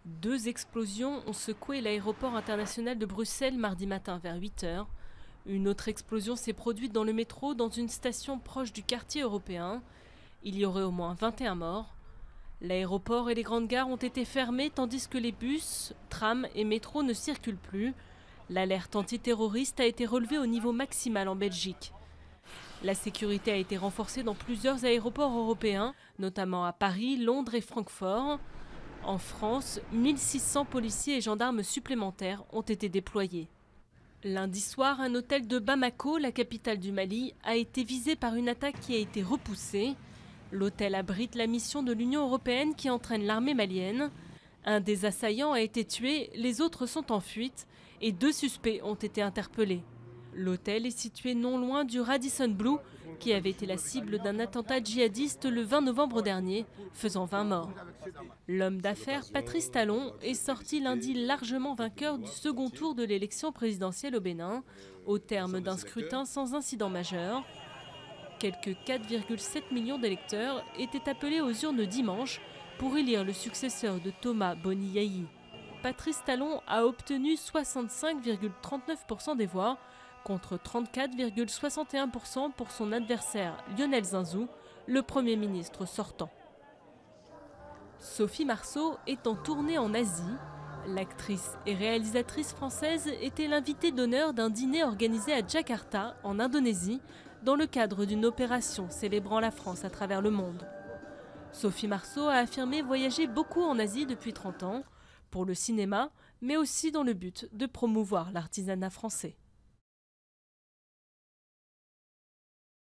Deux explosions ont secoué l'aéroport international de Bruxelles mardi matin vers 8 heures. Une autre explosion s'est produite dans le métro dans une station proche du quartier européen. Il y aurait au moins 21 morts. L'aéroport et les grandes gares ont été fermés tandis que les bus, trams et métros ne circulent plus. L'alerte antiterroriste a été relevée au niveau maximal en Belgique. La sécurité a été renforcée dans plusieurs aéroports européens, notamment à Paris, Londres et Francfort. En France, 1600 policiers et gendarmes supplémentaires ont été déployés. Lundi soir, un hôtel de Bamako, la capitale du Mali, a été visé par une attaque qui a été repoussée. L'hôtel abrite la mission de l'Union européenne qui entraîne l'armée malienne. Un des assaillants a été tué, les autres sont en fuite et 2 suspects ont été interpellés. L'hôtel est situé non loin du Radisson Blu, qui avait été la cible d'un attentat djihadiste le 20 novembre dernier, faisant 20 morts. L'homme d'affaires Patrice Talon est sorti lundi largement vainqueur du second tour de l'élection présidentielle au Bénin, au terme d'un scrutin sans incident majeur. Quelques 4,7 millions d'électeurs étaient appelés aux urnes dimanche pour élire le successeur de Thomas Boni Yayi. Patrice Talon a obtenu 65,39% des voix, contre 34,61% pour son adversaire Lionel Zinsou, le Premier ministre sortant. Sophie Marceau est en tournée en Asie. L'actrice et réalisatrice française était l'invitée d'honneur d'un dîner organisé à Jakarta, en Indonésie, dans le cadre d'une opération célébrant la France à travers le monde. Sophie Marceau a affirmé voyager beaucoup en Asie depuis 30 ans, pour le cinéma, mais aussi dans le but de promouvoir l'artisanat français.